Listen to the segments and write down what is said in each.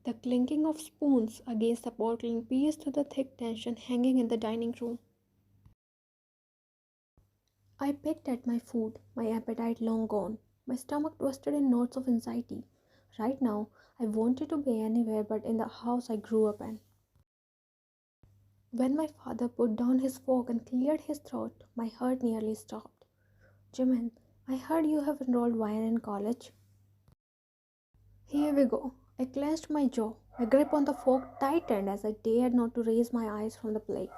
The clinking of spoons against the porcelain pierced through the thick tension hanging in the dining room. I picked at my food, my appetite long gone, my stomach twisted in knots of anxiety. Right now, I wanted to be anywhere but in the house I grew up in. When my father put down his fork and cleared his throat, my heart nearly stopped. Jimin, I heard you have enrolled Wine in college. Here we go. I clenched my jaw. My grip on the fork tightened as I dared not to raise my eyes from the plate.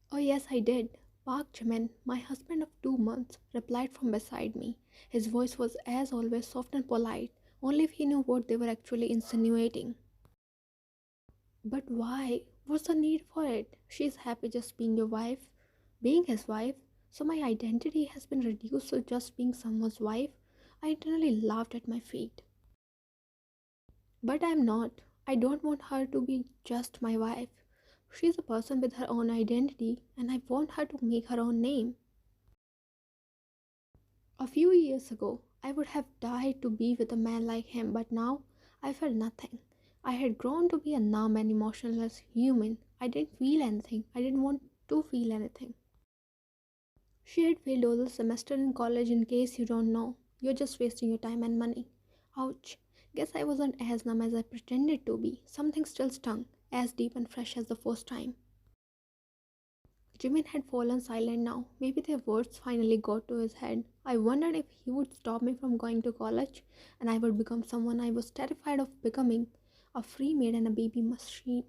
Oh, yes, I did. Park Jimin, my husband of 2 months, replied from beside me. His voice was, as always, soft and polite, only if he knew what they were actually insinuating. But why? What's the need for it? She's happy just being your wife, being his wife. So my identity has been reduced to just being someone's wife. I internally laughed at my feet. But I'm not. I don't want her to be just my wife. She's a person with her own identity, and I want her to make her own name. A few years ago, I would have died to be with a man like him, but now I felt nothing. I had grown to be a numb and emotionless human. I didn't feel anything. I didn't want to feel anything. She had failed all the semester in college in case you don't know. You're just wasting your time and money. Ouch. Guess I wasn't as numb as I pretended to be. Something still stung, as deep and fresh as the first time. Jimin had fallen silent now. Maybe their words finally got to his head. I wondered if he would stop me from going to college and I would become someone I was terrified of becoming, a free maid and a baby machine.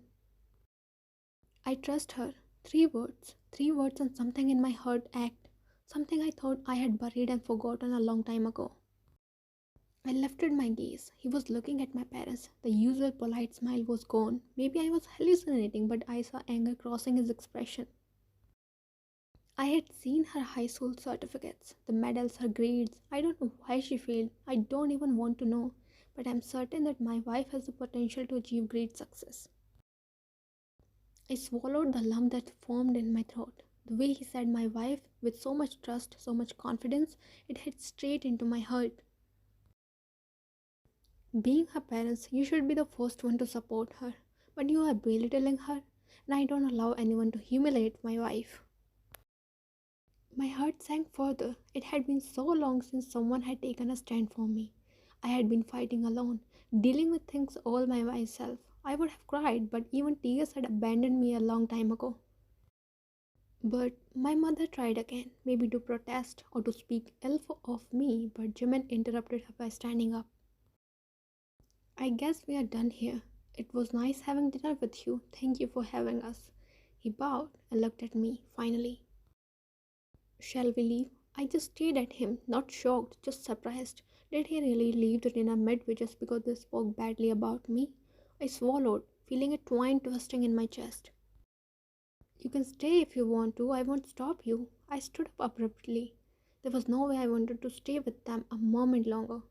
I trust her. 3 words. 3 words and something in my heart ached. Something I thought I had buried and forgotten a long time ago. I lifted my gaze. He was looking at my parents. The usual polite smile was gone. Maybe I was hallucinating, but I saw anger crossing his expression. I had seen her high school certificates, the medals, her grades. I don't know why she failed. I don't even want to know. But I'm certain that my wife has the potential to achieve great success. I swallowed the lump that formed in my throat. The way he said my wife, with so much trust, so much confidence, it hit straight into my heart. Being her parents, you should be the first one to support her. But you are belittling her, and I don't allow anyone to humiliate my wife. My heart sank further. It had been so long since someone had taken a stand for me. I had been fighting alone, dealing with things all by myself. I would have cried, but even tears had abandoned me a long time ago. But my mother tried again, maybe to protest or to speak ill of me, but Jimin interrupted her by standing up. I guess we are done here. It was nice having dinner with you. Thank you for having us. He bowed and looked at me, finally. Shall we leave? I just stared at him, not shocked, just surprised. Did he really leave the dinner midway just because they spoke badly about me? I swallowed, feeling a twine twisting in my chest. You can stay if you want to, I won't stop you. I stood up abruptly. There was no way I wanted to stay with them a moment longer.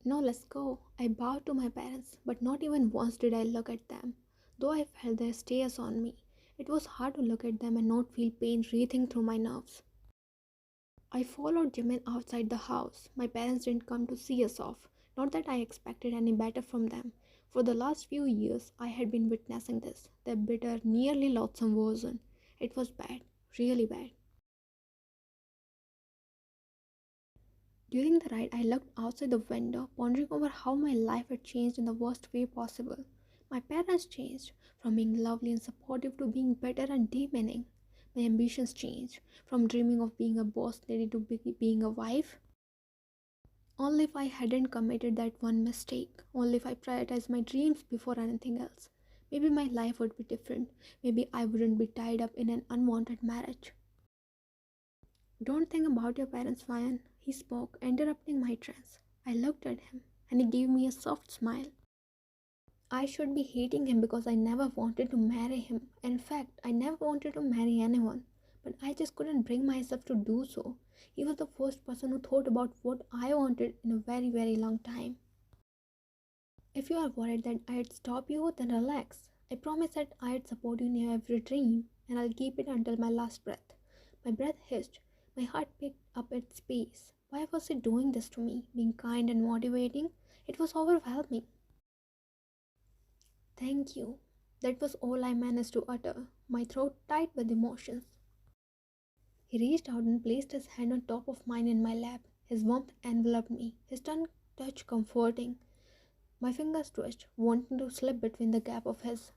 No, let's go. I bowed to my parents, but not even once did I look at them, though I felt their stares on me. It was hard to look at them and not feel pain racing through my nerves. I followed Jimin outside the house. My parents didn't come to see us off. Not that I expected any better from them. For the last few years, I had been witnessing this, their bitter, nearly loathsome version. It was bad, really bad. During the ride, I looked outside the window, pondering over how my life had changed in the worst way possible. My parents changed, from being lovely and supportive to being bitter and demeaning. My ambitions changed, from dreaming of being a boss lady to being a wife. Only if I hadn't committed that one mistake, only if I prioritized my dreams before anything else. Maybe my life would be different. Maybe I wouldn't be tied up in an unwanted marriage. Don't think about your parents, Ryan. He spoke, interrupting my trance. I looked at him, and he gave me a soft smile. I should be hating him because I never wanted to marry him. In fact, I never wanted to marry anyone. But I just couldn't bring myself to do so. He was the first person who thought about what I wanted in a very, very long time. If you are worried that I'd stop you, then relax. I promise that I'd support you in your every dream, and I'll keep it until my last breath. My breath hissed. My heart picked up its pace. Why was he doing this to me? Being kind and motivating? It was overwhelming. Thank you. That was all I managed to utter, my throat tight with emotions. He reached out and placed his hand on top of mine in my lap. His warmth enveloped me, his tongue touch comforting. My fingers twitched, wanting to slip between the gap of his.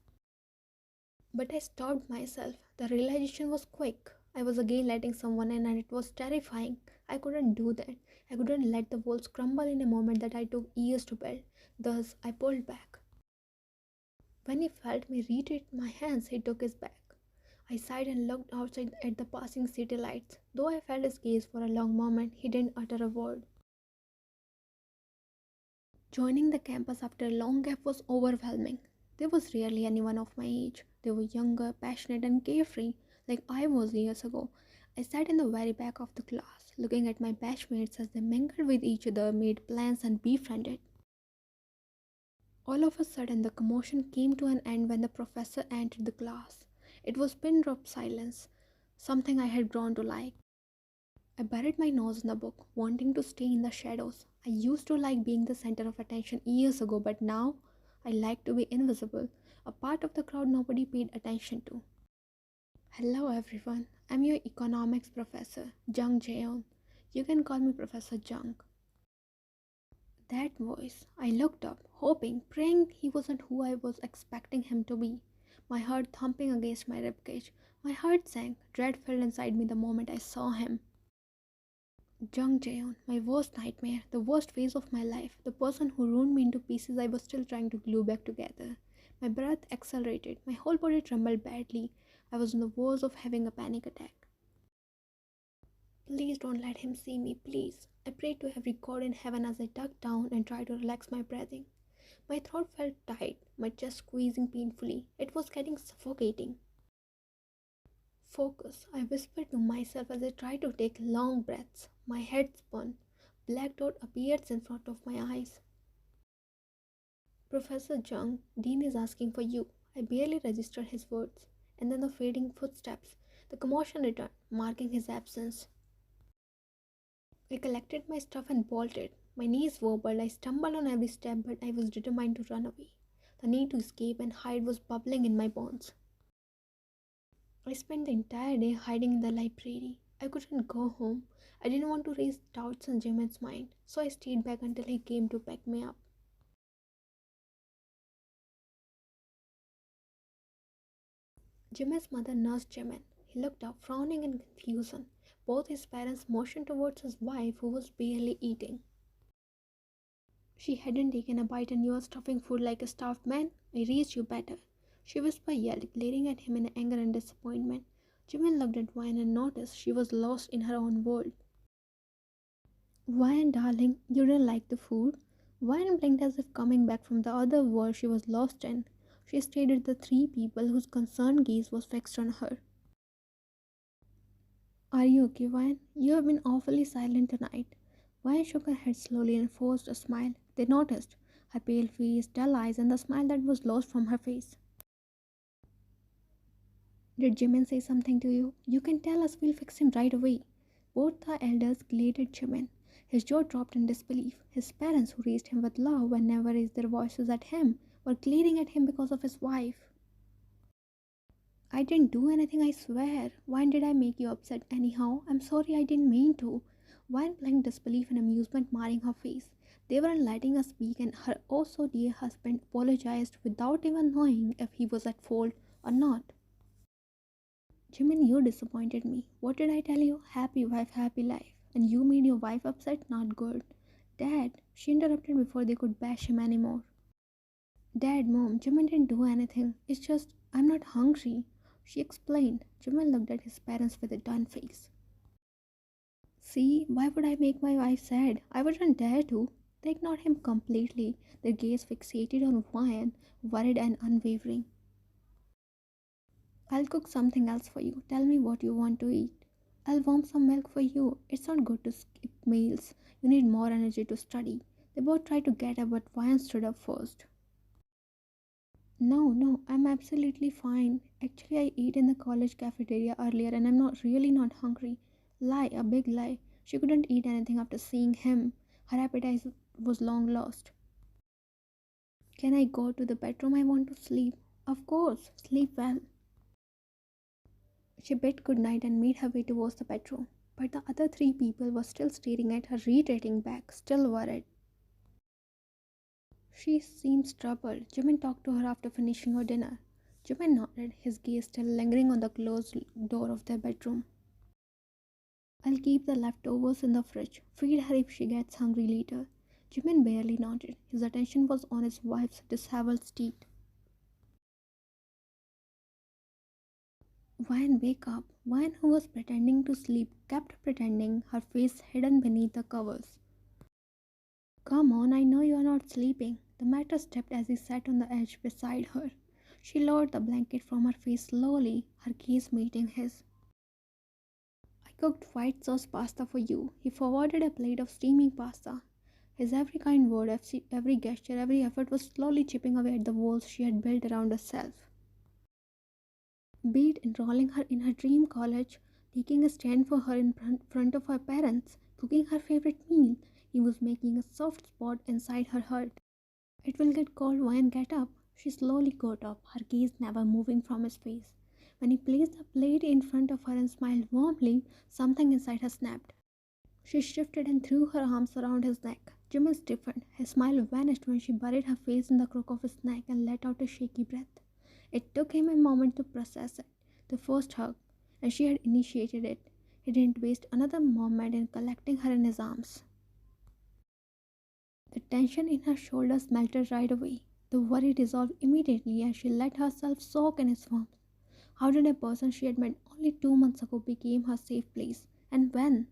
But I stopped myself. The realization was quick. I was again letting someone in, and it was terrifying. I couldn't do that. I couldn't let the walls crumble in a moment that I took years to build. Thus, I pulled back. When he felt me retreat my hands, he took his back. I sighed and looked outside at the passing city lights. Though I felt his gaze for a long moment, he didn't utter a word. Joining the campus after a long gap was overwhelming. There was rarely anyone of my age. They were younger, passionate, and carefree, like I was years ago. I sat in the very back of the class, looking at my batchmates as they mingled with each other, made plans, and befriended. All of a sudden, the commotion came to an end when the professor entered the class. It was pin drop silence, something I had grown to like. I buried my nose in the book, wanting to stay in the shadows. I used to like being the center of attention years ago, but now I like to be invisible, a part of the crowd nobody paid attention to. Hello everyone, I'm your economics professor, Jung Jaeon. You can call me Professor Jung. That voice. I looked up, hoping, praying he wasn't who I was expecting him to be. My heart thumping against my ribcage. My heart sank, dread filled inside me the moment I saw him. Jung Jaeon, my worst nightmare, the worst phase of my life, the person who ruined me into pieces I was still trying to glue back together. My breath accelerated, my whole body trembled badly. I was on the verge of having a panic attack. Please don't let him see me, please. I prayed to every god in heaven as I ducked down and tried to relax my breathing. My throat felt tight, my chest squeezing painfully. It was getting suffocating. Focus, I whispered to myself as I tried to take long breaths. My head spun. Black dot appeared in front of my eyes. Professor Jung, Dean is asking for you. I barely registered his words. And then the fading footsteps. The commotion returned, marking his absence. I collected my stuff and bolted. My knees wobbled. I stumbled on every step, but I was determined to run away. The need to escape and hide was bubbling in my bones. I spent the entire day hiding in the library. I couldn't go home. I didn't want to raise doubts in Jimin's mind, so I stayed back until he came to pick me up. Jimin's mother nursed Jimin. He looked up, frowning in confusion. Both his parents motioned towards his wife, who was barely eating. She hadn't taken a bite and you are stuffing food like a starved man? I raised you better. She whispered, yelled, glaring at him in anger and disappointment. Jimin looked at Wine and noticed she was lost in her own world. Wine, darling, you didn't like the food? Wine blinked as if coming back from the other world she was lost in. She stared at the three people whose concerned gaze was fixed on her. Are you okay, Wine? You have been awfully silent tonight. Wine shook her head slowly and forced a smile. They noticed her pale face, dull eyes, and the smile that was lost from her face. Did Jimin say something to you? You can tell us, we'll fix him right away. Both the elders glared at Jimin. His jaw dropped in disbelief. His parents, who raised him with love and never raised their voices at him, were glaring at him because of his wife. I didn't do anything, I swear. Why did I make you upset anyhow? I'm sorry, I didn't mean to. Wine blinked disbelief and amusement marring her face. They weren't letting us speak, and her oh so dear husband apologized without even knowing if he was at fault or not. Jimin, you disappointed me. What did I tell you? Happy wife, happy life. And you made your wife upset? Not good. Dad, she interrupted before they could bash him anymore. Dad, Mom, Jimin didn't do anything. It's just, I'm not hungry. She explained. Jimin looked at his parents with a done face. See, why would I make my wife sad? I wouldn't dare to. They ignored him completely, their gaze fixated on Wyan, worried and unwavering. I'll cook something else for you. Tell me what you want to eat. I'll warm some milk for you. It's not good to skip meals. You need more energy to study. They both tried to get up, but Wyan stood up first. No, no, I'm absolutely fine. Actually, I ate in the college cafeteria earlier and I'm not really not hungry. Lie, a big lie. She couldn't eat anything after seeing him. Her appetite was long lost. Can I go to the bedroom? I want to sleep. Of course, sleep well. She bid goodnight and made her way towards the bedroom. But the other three people were still staring at her, retreating back, still worried. She seems troubled. Jimin talked to her after finishing her dinner. Jimin nodded, his gaze still lingering on the closed door of their bedroom. I'll keep the leftovers in the fridge. Feed her if she gets hungry later. Jimin barely nodded. His attention was on his wife's disheveled state. Vine, wake up. Vine, who was pretending to sleep, kept pretending, her face hidden beneath the covers. Come on, I know you are not sleeping. The matter stepped as he sat on the edge beside her. She lowered the blanket from her face slowly, her gaze meeting his. I cooked white sauce pasta for you. He forwarded a plate of steaming pasta. His every kind word, every gesture, every effort was slowly chipping away at the walls she had built around herself. Be it enrolling her in her dream college, taking a stand for her in front of her parents, cooking her favorite meal, he was making a soft spot inside her heart. It will get cold, Wine, get up. She slowly got up, her gaze never moving from his face. When he placed the plate in front of her and smiled warmly, something inside her snapped. She shifted and threw her arms around his neck. Jimmy stiffened. His smile vanished when she buried her face in the crook of his neck and let out a shaky breath. It took him a moment to process it. The first hug, and she had initiated it. He didn't waste another moment in collecting her in his arms. The tension in her shoulders melted right away. The worry dissolved immediately as she let herself soak in his warmth. How did a person she had met only 2 months ago become her safe place? And when?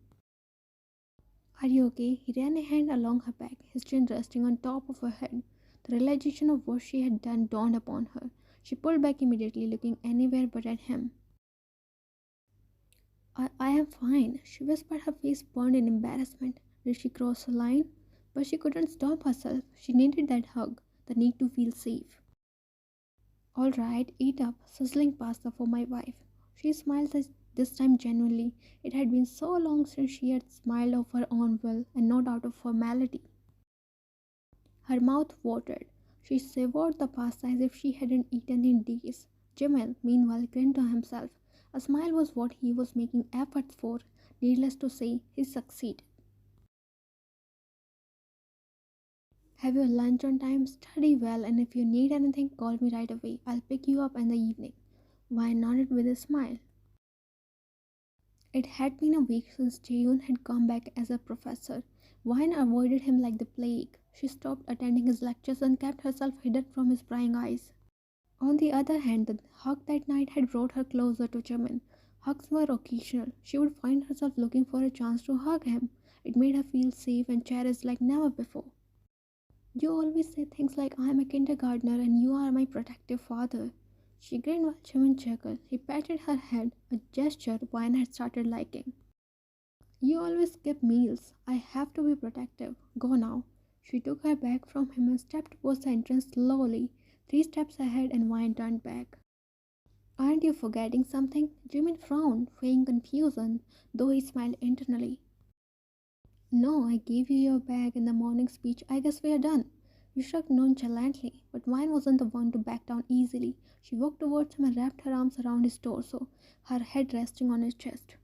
Are you okay? He ran a hand along her back, his chin resting on top of her head. The realization of what she had done dawned upon her. She pulled back immediately, looking anywhere but at him. I am fine, she whispered, her face burned in embarrassment. Did she cross the line? But she couldn't stop herself. She needed that hug, the need to feel safe. All right, eat up, sizzling pasta for my wife. She smiled this time genuinely. It had been so long since she had smiled of her own will and not out of formality. Her mouth watered. She savored the pasta as if she hadn't eaten in days. Jamel, meanwhile, grinned to himself. A smile was what he was making efforts for. Needless to say, he succeeded. Have your lunch on time, study well, and if you need anything, call me right away. I'll pick you up in the evening. Wine nodded with a smile. It had been a week since Jaeyoon had come back as a professor. Wine avoided him like the plague. She stopped attending his lectures and kept herself hidden from his prying eyes. On the other hand, the hug that night had brought her closer to Jimin. Hugs were occasional. She would find herself looking for a chance to hug him. It made her feel safe and cherished like never before. You always say things like I am a kindergartner and you are my protective father. She grinned while Jimin chuckled. He patted her head, a gesture Wine had started liking. You always skip meals. I have to be protective. Go now. She took her bag from him and stepped towards the entrance slowly, 3 steps ahead, and Wine turned back. Aren't you forgetting something? Jimin frowned, feigning confusion, though he smiled internally. No, I gave you your bag in the morning speech. I guess we are done. You shrugged nonchalantly, but Wine wasn't the one to back down easily. She walked towards him and wrapped her arms around his torso, her head resting on his chest.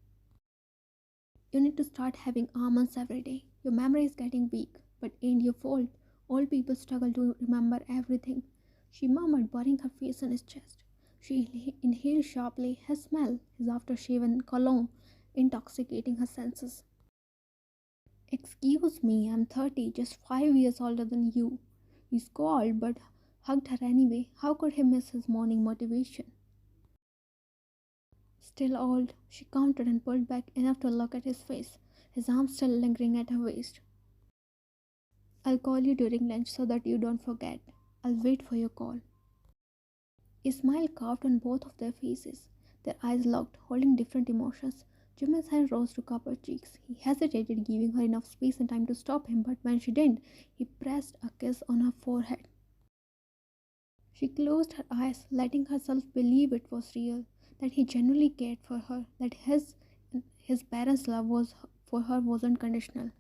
You need to start having almonds every day. Your memory is getting weak, but ain't your fault. Old people struggle to remember everything. She murmured, burying her face in his chest. She inhaled sharply, his smell, his after-shaven cologne, intoxicating her senses. Excuse me, I'm 30, just 5 years older than you. He scolded but hugged her anyway. How could he miss his morning motivation? Still old, she counted and pulled back enough to look at his face, his arms still lingering at her waist. I'll call you during lunch so that you don't forget. I'll wait for your call. A smile carved on both of their faces, their eyes locked, holding different emotions. Jimin's hand rose to cup her cheeks. He hesitated, giving her enough space and time to stop him, but when she didn't, he pressed a kiss on her forehead. She closed her eyes, letting herself believe it was real, that he genuinely cared for her, that his parents' love was for her wasn't conditional.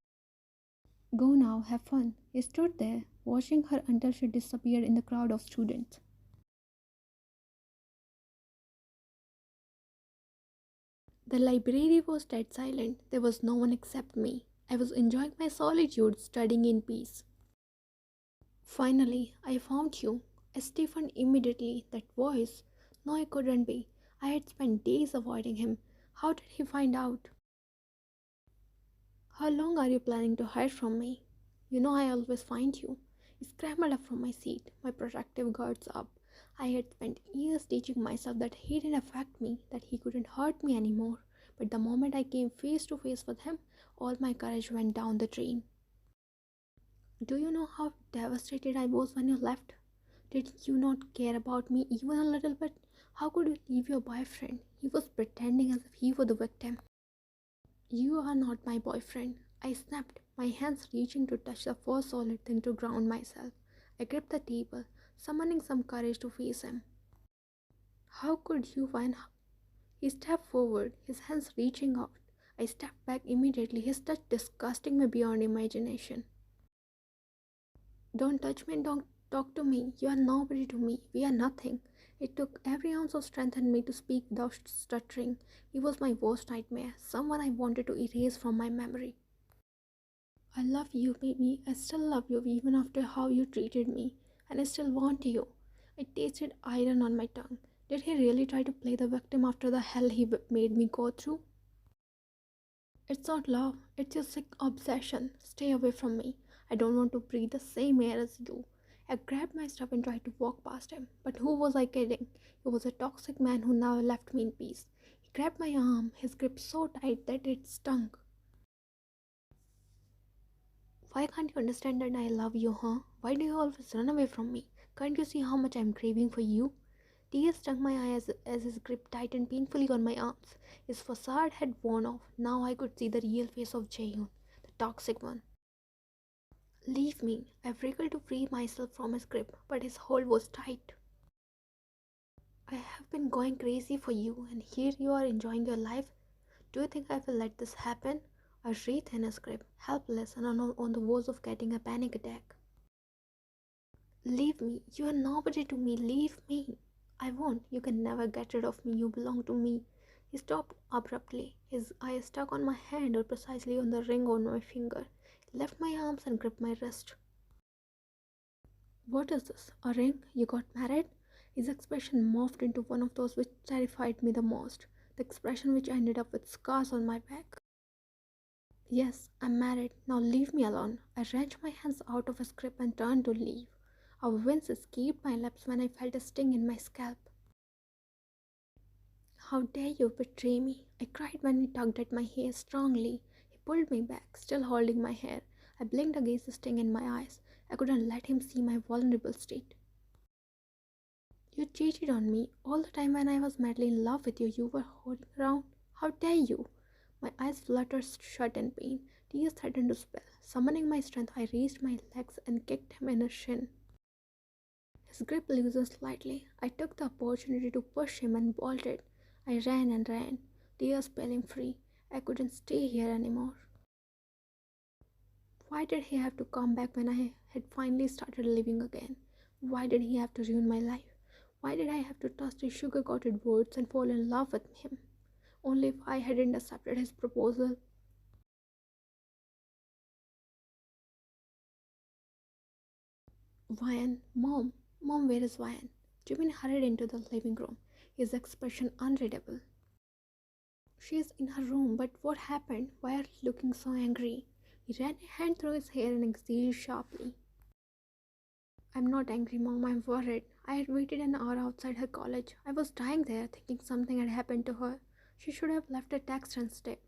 Go now, have fun. He stood there, watching her until she disappeared in the crowd of students. The library was dead silent. There was no one except me. I was enjoying my solitude, studying in peace. Finally, I found you. I stiffened immediately. That voice. No, it couldn't be. I had spent days avoiding him. How did he find out? How long are you planning to hide from me? You know I always find you. I scrambled up from my seat, my protective guards up. I had spent years teaching myself that he didn't affect me, that he couldn't hurt me anymore. But the moment I came face to face with him, all my courage went down the drain. Do you know how devastated I was when you left? Did you not care about me even a little bit? How could you leave your boyfriend? He was pretending as if he were the victim. You are not my boyfriend. I snapped, my hands reaching to touch the first solid thing to ground myself. I gripped the table, summoning some courage to face him. How could you when he stepped forward, his hands reaching out? I stepped back immediately, his touch disgusting me beyond imagination. Don't touch me, don't talk to me. You are nobody to me. We are nothing. It took every ounce of strength in me to speak without stuttering. He was my worst nightmare, someone I wanted to erase from my memory. I love you, baby. I still love you even after how you treated me. And I still want you. I tasted iron on my tongue. Did he really try to play the victim after the hell he made me go through? It's not love, it's your sick obsession. Stay away from me. I don't want to breathe the same air as you. I grabbed my stuff and tried to walk past him. But who was I kidding? He was a toxic man who now left me in peace. He grabbed my arm, his grip so tight that it stung. Why can't you understand that I love you, huh? Why do you always run away from me? Can't you see how much I'm craving for you? Tears stung my eyes as his grip tightened painfully on my arms. His facade had worn off. Now I could see the real face of Jaehyun, the toxic one. Leave me. I wriggled to free myself from his grip, but his hold was tight. I have been going crazy for you, and here you are enjoying your life. Do you think I will let this happen? I writhed in his grip, helpless and on the verge of getting a panic attack. Leave me. You are nobody to me. Leave me. I won't. You can never get rid of me. You belong to me. He stopped abruptly, his eyes stuck on my hand or precisely on the ring on my finger. He left my arms and gripped my wrist. What is this? A ring? You got married? His expression morphed into one of those which terrified me the most. The expression which ended up with scars on my back. Yes, I'm married. Now leave me alone. I wrenched my hands out of his grip and turned to leave. A wince escaped my lips when I felt a sting in my scalp. How dare you betray me? I cried when he tugged at my hair strongly. He pulled me back, still holding my hair. I blinked against the sting in my eyes. I couldn't let him see my vulnerable state. You cheated on me. All the time when I was madly in love with you, you were holding around. How dare you? My eyes fluttered shut in pain. Tears threatened to spill. Summoning my strength, I raised my legs and kicked him in the shin. His grip loosened slightly. I took the opportunity to push him and bolted. I ran and ran, tears spilling free. I couldn't stay here anymore. Why did he have to come back when I had finally started living again? Why did he have to ruin my life? Why did I have to trust his sugar-coated words and fall in love with him? Only if I hadn't accepted his proposal. Vian, Mom, where is Vian? Jimin hurried into the living room, his expression unreadable. She is in her room, but what happened? Why are you looking so angry? He ran a hand through his hair and exhaled sharply. I'm not angry, Mom, I'm worried. I had waited an hour outside her college. I was dying there, thinking something had happened to her. She should have left a text instead.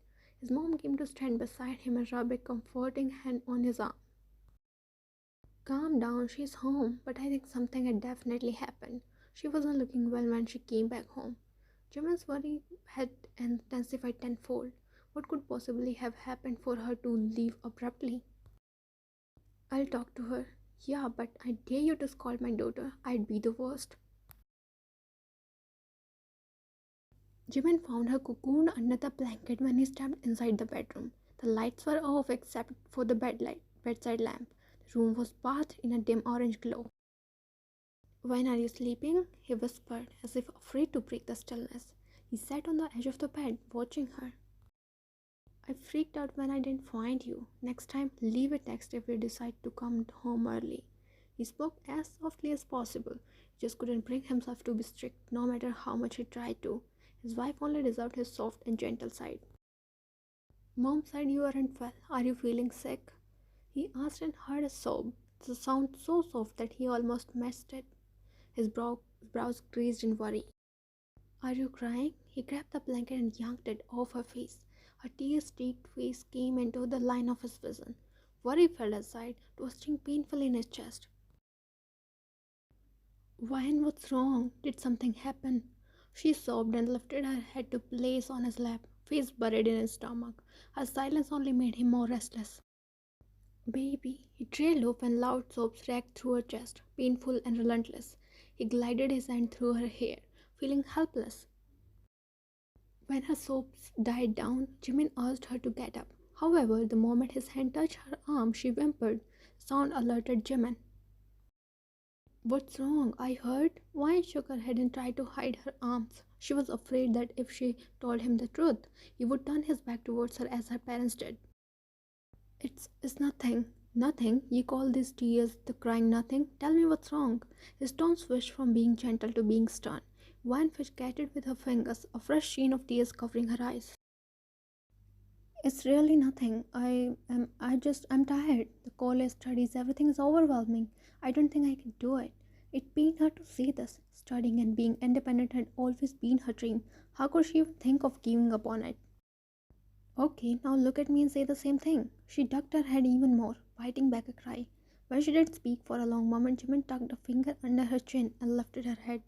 His mom came to stand beside him and rub a comforting hand on his arm. Calm down, she's home, but I think something had definitely happened. She wasn't looking well when she came back home. Jimin's worry had intensified tenfold. What could possibly have happened for her to leave abruptly? I'll talk to her. Yeah, but I dare you to scold my daughter. I'd be the worst. Jimin found her cocooned under the blanket when he stepped inside the bedroom. The lights were off except for the bedside lamp. The room was bathed in a dim orange glow. "When are you sleeping?" he whispered, as if afraid to break the stillness. He sat on the edge of the bed, watching her. "I freaked out when I didn't find you. Next time, leave a text if you decide to come home early." He spoke as softly as possible. He just couldn't bring himself to be strict, no matter how much he tried to. His wife only deserved his soft and gentle side. "Mom said you aren't well. Are you feeling sick?" He asked and heard a sob, the sound so soft that he almost missed it. His brows creased in worry. "Are you crying?" He grabbed the blanket and yanked it off her face. Her tear-streaked face came into the line of his vision. Worry fell aside, twisting painfully in his chest. "Wyan, what's wrong? Did something happen?" She sobbed and lifted her head to place on his lap, face buried in his stomach. Her silence only made him more restless. "Baby," he trailed off and loud sobs racked through her chest, painful and relentless. He glided his hand through her hair, feeling helpless. When her sobs died down, Jimin asked her to get up. However, the moment his hand touched her arm, she whimpered. Sound alerted Jimin. "What's wrong? I heard." Wine shook her head and tried to hide her arms. She was afraid that if she told him the truth, he would turn his back towards her as her parents did. It's nothing. Nothing? You call these tears the crying nothing? Tell me what's wrong." His tone switched from being gentle to being stern. One fish scattered with her fingers, a fresh sheen of tears covering her eyes. "It's really nothing. I'm tired. The college studies, everything is overwhelming. I don't think I can do it." It pained her to see this. Studying and being independent had always been her dream. How could she even think of giving up on it? "Okay, now look at me and say the same thing." She ducked her head even more, biting back a cry. When she didn't speak for a long moment, Jimin tucked a finger under her chin and lifted her head.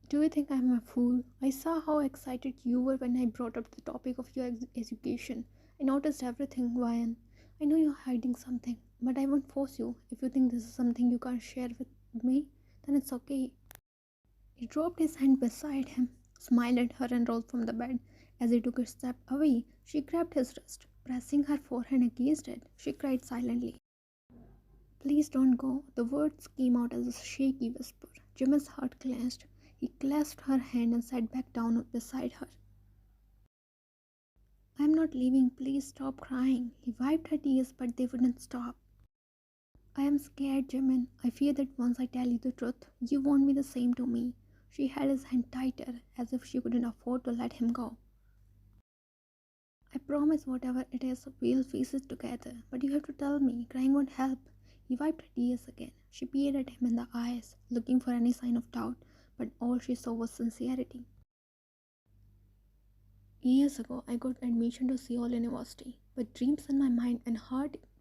"Do you think I'm a fool? I saw how excited you were when I brought up the topic of your education. I noticed everything, Ryan. I know you're hiding something, but I won't force you. If you think this is something you can't share with me, then it's okay." He dropped his hand beside him, smiled at her, and rose from the bed. As he took a step away, she grabbed his wrist, pressing her forehead against it. She cried silently. "Please don't go." The words came out as a shaky whisper. Jimmy's heart clenched. He clasped her hand and sat back down beside her. "I'm not leaving. Please stop crying." He wiped her tears, but they wouldn't stop. "I am scared, Jimin. I fear that once I tell you the truth, you won't be the same to me." She held his hand tighter, as if she couldn't afford to let him go. "I promise whatever it is, we'll face it together. But you have to tell me. Crying won't help." He wiped her tears again. She peered at him in the eyes, looking for any sign of doubt, but all she saw was sincerity. "Years ago, I got admission to Seoul University. With dreams in my mind and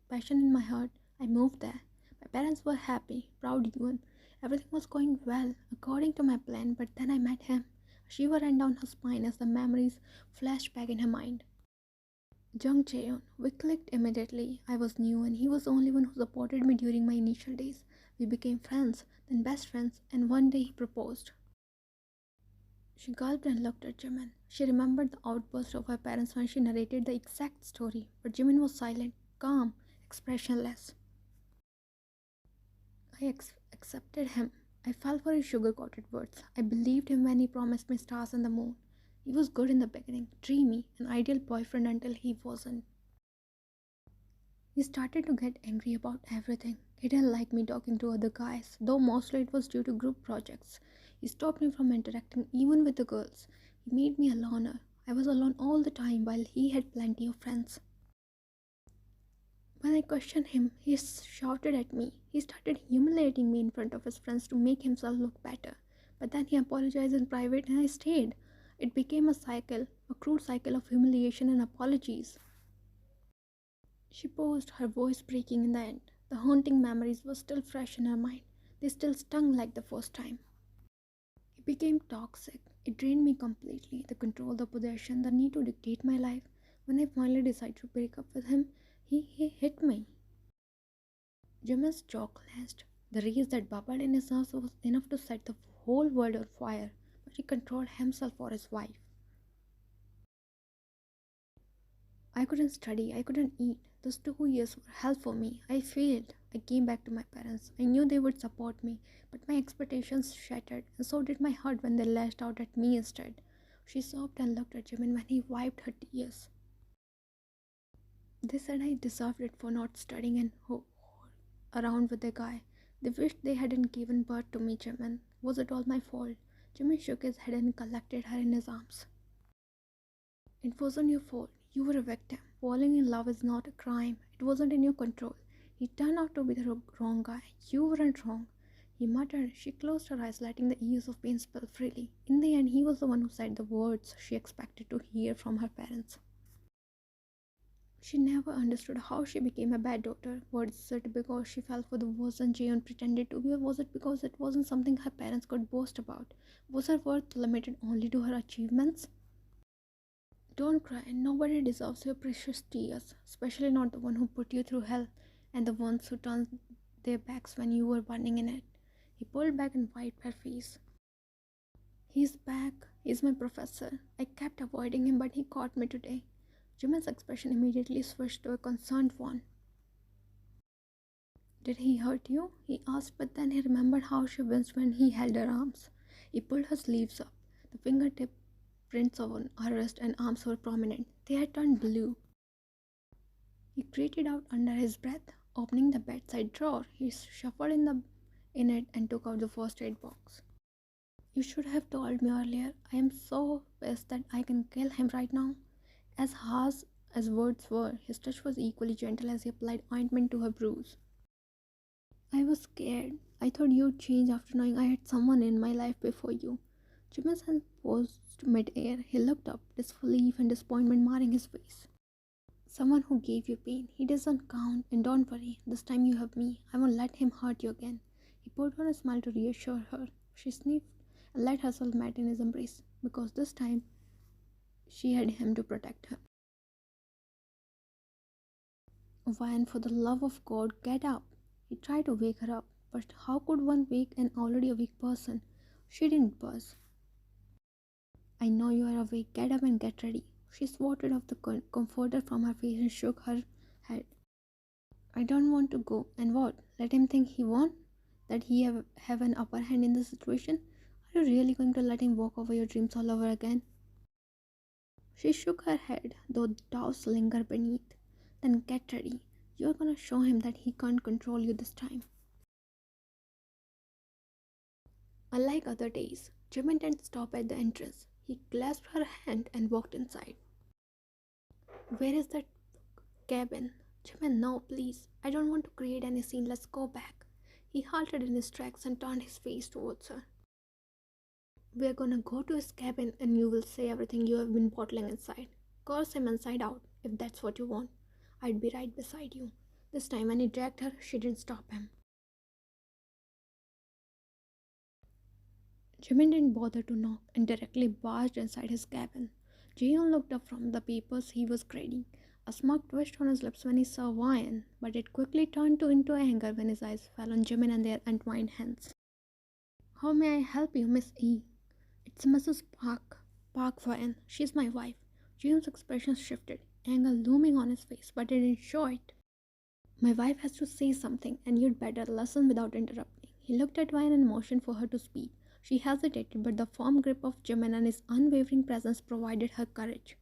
passion in my heart, I moved there. My parents were happy, proud even. Everything was going well, according to my plan, but then I met him." A shiver ran down her spine as the memories flashed back in her mind. "Jung Cheon. We clicked immediately. I was new and he was the only one who supported me during my initial days. We became friends, then best friends, and one day he proposed." She gulped and looked at Jimin. She remembered the outburst of her parents when she narrated the exact story, but Jimin was silent, calm, expressionless. I accepted him. I fell for his sugar-coated words. I believed him when he promised me stars and the moon. He was good in the beginning, dreamy, an ideal boyfriend until he wasn't. He started to get angry about everything. He didn't like me talking to other guys, though mostly it was due to group projects. He stopped me from interacting even with the girls. He made me a loner. I was alone all the time while he had plenty of friends. When I questioned him, he shouted at me. He started humiliating me in front of his friends to make himself look better. But then he apologized in private and I stayed. It became a cycle, a cruel cycle of humiliation and apologies. She paused, her voice breaking in the end. The haunting memories were still fresh in her mind. They still stung like the first time. It became toxic. It drained me completely. The control, the possession, the need to dictate my life. When I finally decided to break up with him, he hit me. Jimmy's jaw clenched. The rage that bubbled in his nerves was enough to set the whole world on fire, but he controlled himself for his wife. I couldn't study, I couldn't eat. Those 2 years were hell for me. I failed. I came back to my parents. I knew they would support me, but my expectations shattered, and so did my heart when they lashed out at me instead. She sobbed and looked at Jimin when he wiped her tears. They said I deserved it for not studying and around with the guy. They wished they hadn't given birth to me, Jimin. Was it all my fault? Jimin shook his head and collected her in his arms. It wasn't your fault. You were a victim. Falling in love is not a crime. It wasn't in your control. He turned out to be the wrong guy. You weren't wrong. He muttered. She closed her eyes, letting the ease of pain spill freely. In the end, he was the one who said the words she expected to hear from her parents. She never understood how she became a bad daughter. Was it because she fell for the version Jeon pretended to be, or was it because it wasn't something her parents could boast about? Was her worth limited only to her achievements? Don't cry. Nobody deserves your precious tears, especially not the one who put you through hell and the ones who turned their backs when you were burning in it. He pulled back and wiped her face. He's back. He's my professor. I kept avoiding him, but he caught me today. Jimin's expression immediately switched to a concerned one. Did he hurt you? He asked, but then he remembered how she winced when he held her arms. He pulled her sleeves up. The fingertip prints on her wrist and arms were prominent. They had turned blue. He grated out under his breath. Opening the bedside drawer, he shuffled in it and took out the first aid box. You should have told me earlier. I am so pissed that I can kill him right now. As harsh as words were, his touch was equally gentle as he applied ointment to her bruise. I was scared. I thought you'd change after knowing I had someone in my life before you. Jimmy's hand paused mid-air. He looked up, disbelief and disappointment marring his face. Someone who gave you pain. He doesn't count, and don't worry. This time you have me. I won't let him hurt you again. He put on a smile to reassure her. She sniffed and let herself melt in his embrace, because this time she had him to protect her. Van, for the love of God, get up. He tried to wake her up, but how could one wake an already awake person? She didn't buzz. I know you are awake. Get up and get ready. She swatted off the comforter from her face and shook her head. I don't want to go. And what? Let him think he won? That he have an upper hand in the situation? Are you really going to let him walk over your dreams all over again? She shook her head, though doubts linger beneath. Then get ready. You're gonna show him that he can't control you this time. Unlike other days, Jimin didn't stop at the entrance. He clasped her hand and walked inside. Where is that cabin? Jimin, no, please. I don't want to create any scene. Let's go back. He halted in his tracks and turned his face towards her. We're gonna go to his cabin and you will say everything you have been bottling inside. Curse him inside out, if that's what you want. I'd be right beside you. This time when he dragged her, she didn't stop him. Jimin didn't bother to knock and directly barged inside his cabin. Jaehyun looked up from the papers he was grading. A smirk twitched on his lips when he saw Ryan, but it quickly turned into anger when his eyes fell on Jimin and their entwined hands. How may I help you, Miss E? It's Mrs. Park. Park Ryan. She's my wife. Jaehyun's expression shifted, anger looming on his face, but it didn't show it. My wife has to say something, and you'd better listen without interrupting. He looked at Ryan and motioned for her to speak. She hesitated, but the firm grip of Jimin and his unwavering presence provided her courage.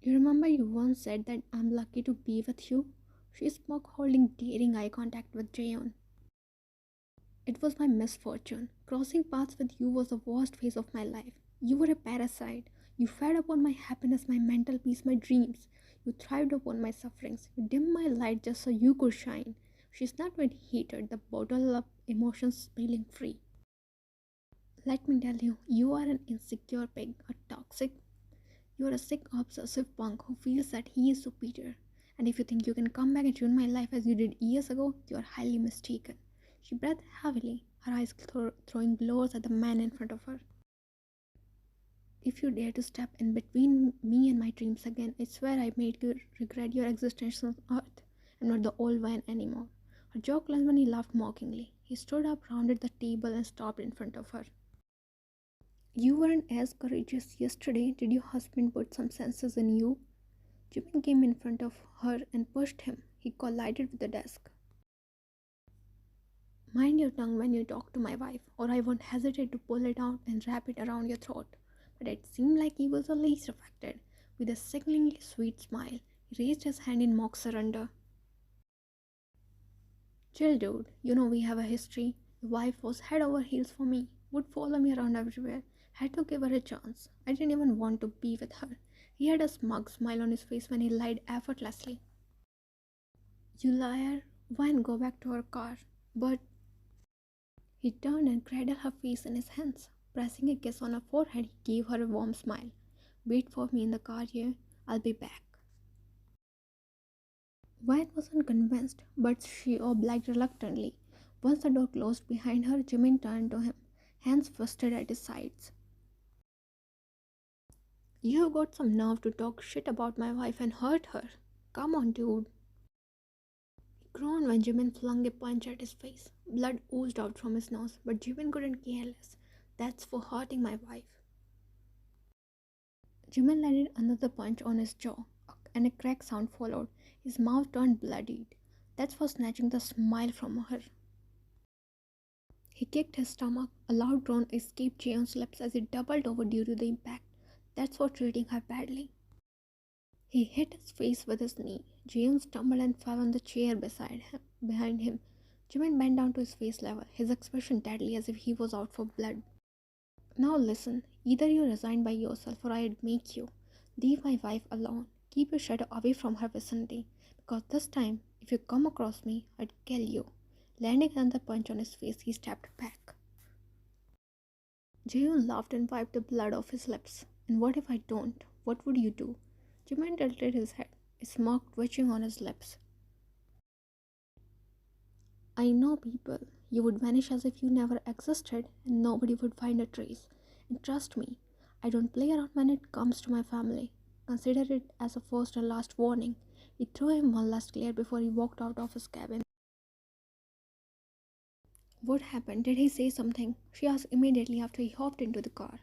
You remember you once said that I'm lucky to be with you? She spoke, holding daring eye contact with Jaehyun. It was my misfortune. Crossing paths with you was the worst phase of my life. You were a parasite. You fed upon my happiness, my mental peace, my dreams. You thrived upon my sufferings. You dimmed my light just so you could shine. She snapped with hatred, the bottle of emotions spilling free. Let me tell you, you are an insecure pig, a toxic. You are a sick, obsessive punk who feels that he is superior. And if you think you can come back and ruin my life as you did years ago, you are highly mistaken. She breathed heavily, her eyes throwing glores at the man in front of her. If you dare to step in between me and my dreams again, I swear I made you regret your existence on earth. I'm not the old man anymore. Her jaw clenched when he laughed mockingly. He stood up, rounded the table, and stopped in front of her. You weren't as courageous yesterday. Did your husband put some senses in you? Jimin came in front of her and pushed him. He collided with the desk. Mind your tongue when you talk to my wife, or I won't hesitate to pull it out and wrap it around your throat. But it seemed like he was the least affected. With a sickeningly sweet smile, he raised his hand in mock surrender. Chill, dude. You know we have a history. Your wife was head over heels for me, would follow me around everywhere. Had to give her a chance. I didn't even want to be with her. He had a smug smile on his face when he lied effortlessly. You liar. Why not go back to her car? But he turned and cradled her face in his hands. Pressing a kiss on her forehead, he gave her a warm smile. Wait for me in the car here. I'll be back. Wyatt wasn't convinced, but she obliged reluctantly. Once the door closed behind her, Jimin turned to him, hands twisted at his sides. You've got some nerve to talk shit about my wife and hurt her. Come on, dude. He groaned when Jimin flung a punch at his face. Blood oozed out from his nose, but Jimin couldn't care less. That's for hurting my wife. Jimin landed another punch on his jaw, and a crack sound followed. His mouth turned bloodied. That's for snatching the smile from her. He kicked his stomach. A loud groan escaped Jaeon's lips as he doubled over due to the impact. That's for treating her badly. He hit his face with his knee. Jaeon stumbled and fell on the chair behind him. Jimin bent down to his face level, his expression deadly as if he was out for blood. Now listen, either you resign by yourself or I'd make you. Leave my wife alone. Keep your shadow away from her vicinity. Because this time, if you come across me, I'd kill you. Landing another punch on his face, he stepped back. Jaehoon laughed and wiped the blood off his lips. And what if I don't? What would you do? Jimin tilted his head, a smirk twitching on his lips. I know people. You would vanish as if you never existed and nobody would find a trace. And trust me, I don't play around when it comes to my family. Consider it as a first and last warning. He threw him one last glare before he walked out of his cabin. What happened? Did he say something? She asked immediately after he hopped into the car.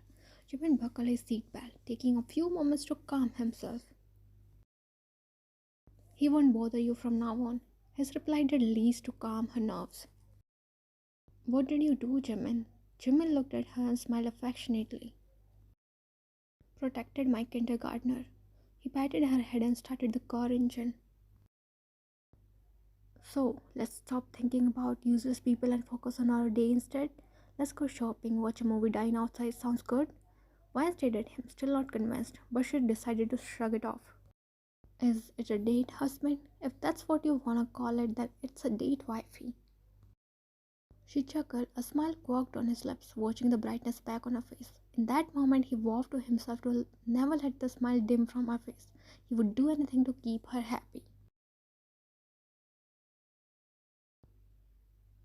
Jimin buckled his seatbelt, taking a few moments to calm himself. He won't bother you from now on. His reply did least to calm her nerves. What did you do, Jimin? Jimin looked at her and smiled affectionately. Protected my kindergartner. He patted her head and started the car engine. So, let's stop thinking about useless people and focus on our day instead. Let's go shopping, watch a movie, dine outside. Sounds good? Wyatt stared at him, still not convinced, but she decided to shrug it off. Is it a date, husband? If that's what you wanna call it, then it's a date, wifey. She chuckled, a smile quirked on his lips, watching the brightness back on her face. In that moment, he vowed to himself to never let the smile dim from her face. He would do anything to keep her happy.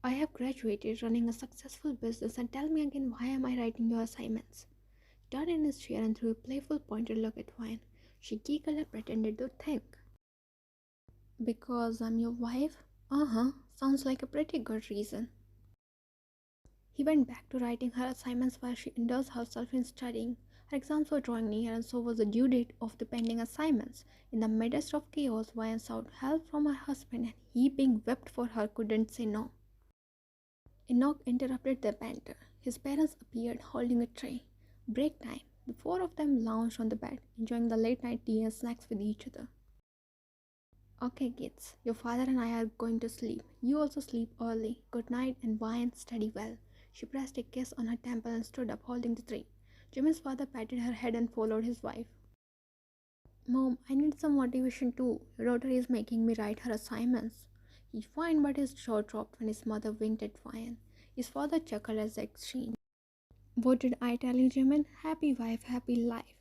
I have graduated running a successful business and tell me again why am I writing your assignments? He turned in his chair and threw a playful pointed look at Vine. She giggled and pretended to think. Because I'm your wife? Uh-huh, sounds like a pretty good reason. He went back to writing her assignments while she indulged herself in studying. Her exams were drawing near and so was the due date of the pending assignments. In the midst of chaos, Vine sought help from her husband and he, being whipped for her, couldn't say no. A knock interrupted their banter. His parents appeared holding a tray. Break time. The four of them lounged on the bed, enjoying the late night tea and snacks with each other. Okay, kids, your father and I are going to sleep. You also sleep early. Good night and wine, study well. She pressed a kiss on her temple and stood up, holding the tray. Jimmy's father patted her head and followed his wife. Mom, I need some motivation too. Your daughter is making me write her assignments. He whined, but his jaw dropped when his mother winked at Ryan. His father chuckled as they exchanged. What did I tell you, Jimin? Happy wife, happy life.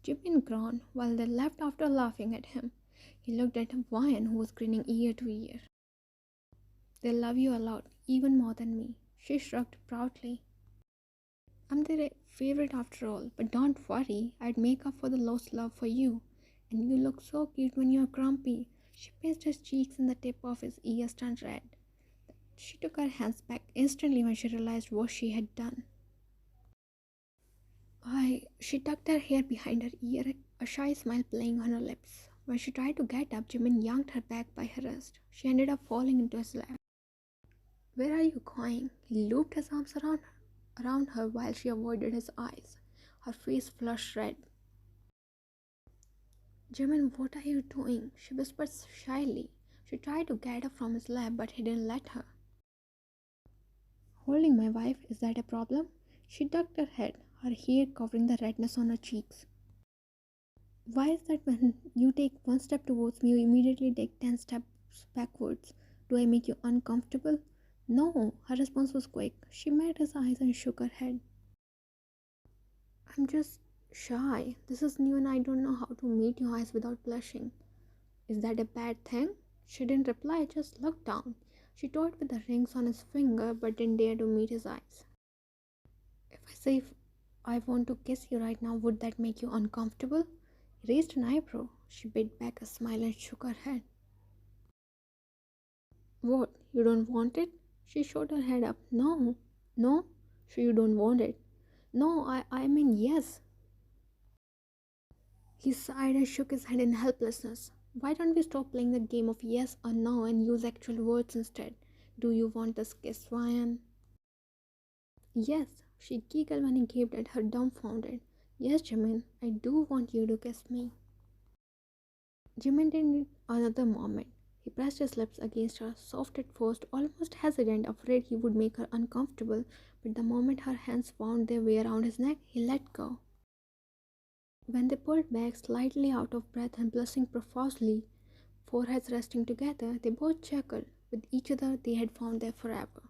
Jimin groaned while they left after laughing at him. He looked at Ryan, who was grinning ear to ear. They love you a lot, even more than me. She shrugged proudly. I'm their favorite after all, but don't worry, I'd make up for the lost love for you. And you look so cute when you're grumpy. She pinched his cheeks and the tip of his ears turned red. She took her hands back instantly when she realized what she had done. She tucked her hair behind her ear, a shy smile playing on her lips. When she tried to get up, Jimin yanked her back by her wrist. She ended up falling into his lap. Where are you going? He looped his arms around her while she avoided his eyes. Her face flushed red. Jimin, what are you doing? She whispered shyly. She tried to get up from his lap, but he didn't let her. Holding my wife, is that a problem? She ducked her head, her hair covering the redness on her cheeks. Why is that when you take one step towards me, you immediately take 10 steps backwards? Do I make you uncomfortable? No, her response was quick. She met his eyes and shook her head. I'm just shy. This is new and I don't know how to meet your eyes without blushing. Is that a bad thing? She didn't reply, just looked down. She toyed with the rings on his finger but didn't dare to meet his eyes. If I say if I want to kiss you right now, would that make you uncomfortable? He raised an eyebrow. She bit back a smile and shook her head. What? You don't want it? She shot her head up. No. No? So you don't want it? No, I mean yes. He sighed and shook his head in helplessness. Why don't we stop playing the game of yes or no and use actual words instead? Do you want this kiss, Ryan? Yes, she giggled when he gaped at her dumbfounded. Yes, Jimin, I do want you to kiss me. Jimin didn't need another moment. He pressed his lips against her, soft at first, almost hesitant, afraid he would make her uncomfortable, but the moment her hands wound their way around his neck, he let go. When they pulled back, slightly out of breath and blushing profusely, foreheads resting together, they both chuckled. With each other, they had found their forever.